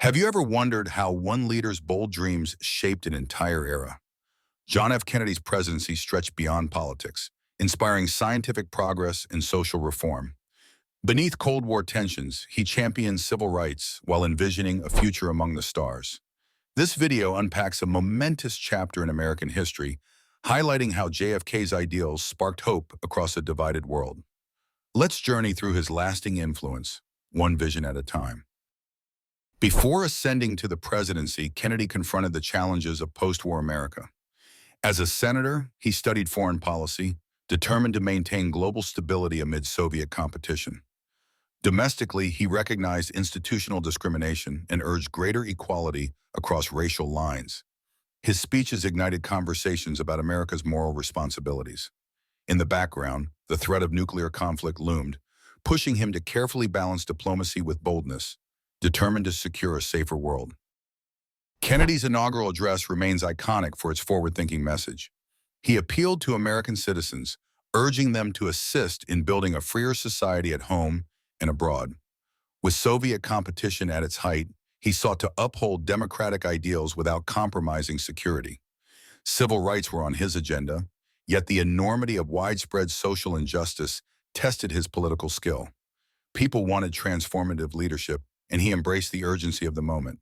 Have you ever wondered how one leader's bold dreams shaped an entire era? John F. Kennedy's presidency stretched beyond politics, inspiring scientific progress and social reform. Beneath Cold War tensions, he championed civil rights while envisioning a future among the stars. This video unpacks a momentous chapter in American history, highlighting how JFK's ideals sparked hope across a divided world. Let's journey through his lasting influence, one vision at a time. Before ascending to the presidency, Kennedy confronted the challenges of post-war America. As a senator, he studied foreign policy, determined to maintain global stability amid Soviet competition. Domestically, he recognized institutional discrimination and urged greater equality across racial lines. His speeches ignited conversations about America's moral responsibilities. In the background, the threat of nuclear conflict loomed, pushing him to carefully balance diplomacy with boldness, determined to secure a safer world. Kennedy's inaugural address remains iconic for its forward-thinking message. He appealed to American citizens, urging them to assist in building a freer society at home and abroad. With Soviet competition at its height, he sought to uphold democratic ideals without compromising security. Civil rights were on his agenda, yet the enormity of widespread social injustice tested his political skill. People wanted transformative leadership, and he embraced the urgency of the moment.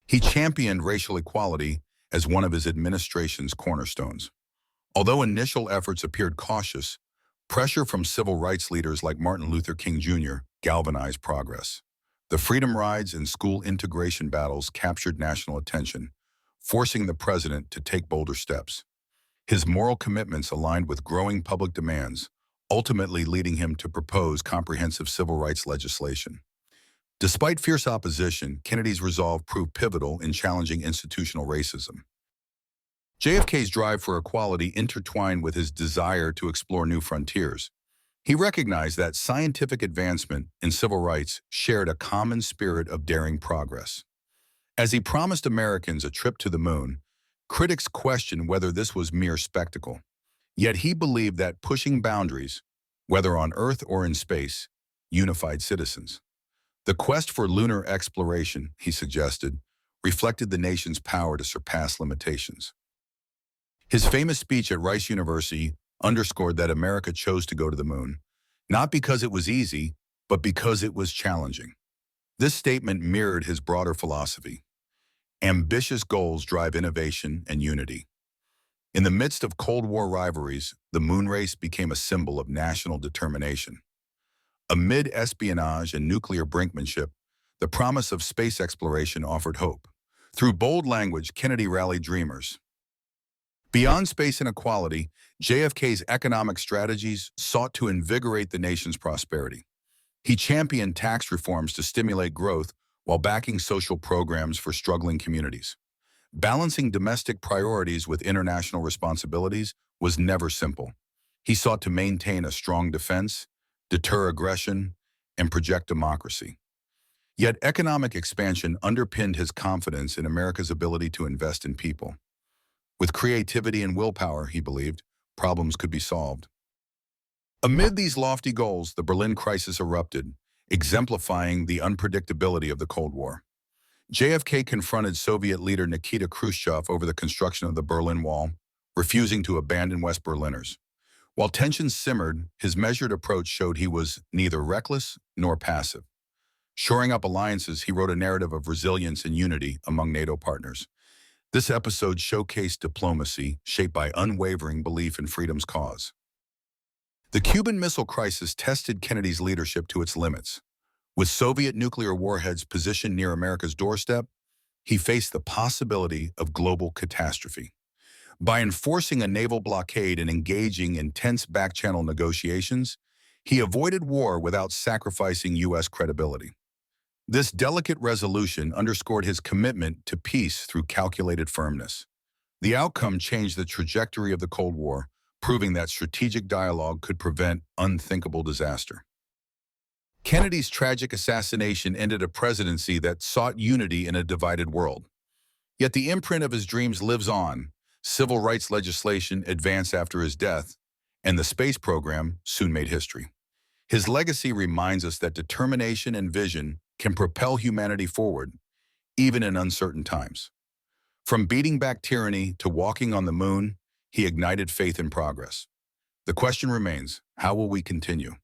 He championed racial equality as one of his administration's cornerstones. Although initial efforts appeared cautious, pressure from civil rights leaders like Martin Luther King Jr. galvanized progress. The freedom rides and school integration battles captured national attention, forcing the president to take bolder steps. His moral commitments aligned with growing public demands, ultimately leading him to propose comprehensive civil rights legislation. Despite fierce opposition, Kennedy's resolve proved pivotal in challenging institutional racism. JFK's drive for equality intertwined with his desire to explore new frontiers. He recognized that scientific advancement and civil rights shared a common spirit of daring progress. As he promised Americans a trip to the moon, critics questioned whether this was mere spectacle. Yet he believed that pushing boundaries, whether on Earth or in space, unified citizens. The quest for lunar exploration, he suggested, reflected the nation's power to surpass limitations. His famous speech at Rice University underscored that America chose to go to the moon, not because it was easy, but because it was challenging. This statement mirrored his broader philosophy. Ambitious goals drive innovation and unity. In the midst of Cold War rivalries, the moon race became a symbol of national determination. Amid espionage and nuclear brinkmanship, the promise of space exploration offered hope. Through bold language, Kennedy rallied dreamers. Beyond space inequality, JFK's economic strategies sought to invigorate the nation's prosperity. He championed tax reforms to stimulate growth while backing social programs for struggling communities. Balancing domestic priorities with international responsibilities was never simple. He sought to maintain a strong defense, deter aggression, and project democracy. Yet economic expansion underpinned his confidence in America's ability to invest in people. With creativity and willpower, he believed, problems could be solved. Amid these lofty goals, the Berlin crisis erupted, exemplifying the unpredictability of the Cold War. JFK confronted Soviet leader Nikita Khrushchev over the construction of the Berlin Wall, refusing to abandon West Berliners. While tensions simmered, his measured approach showed he was neither reckless nor passive. Shoring up alliances, he wrote a narrative of resilience and unity among NATO partners. This episode showcased diplomacy shaped by unwavering belief in freedom's cause. The Cuban Missile Crisis tested Kennedy's leadership to its limits. With Soviet nuclear warheads positioned near America's doorstep, he faced the possibility of global catastrophe. By enforcing a naval blockade and engaging in tense back-channel negotiations, he avoided war without sacrificing U.S. credibility. This delicate resolution underscored his commitment to peace through calculated firmness. The outcome changed the trajectory of the Cold War, proving that strategic dialogue could prevent unthinkable disaster. Kennedy's tragic assassination ended a presidency that sought unity in a divided world. Yet the imprint of his dreams lives on. Civil rights legislation advanced after his death, and the space program soon made history. His legacy reminds us that determination and vision can propel humanity forward, even in uncertain times. From beating back tyranny to walking on the moon, he ignited faith in progress. The question remains, how will we continue?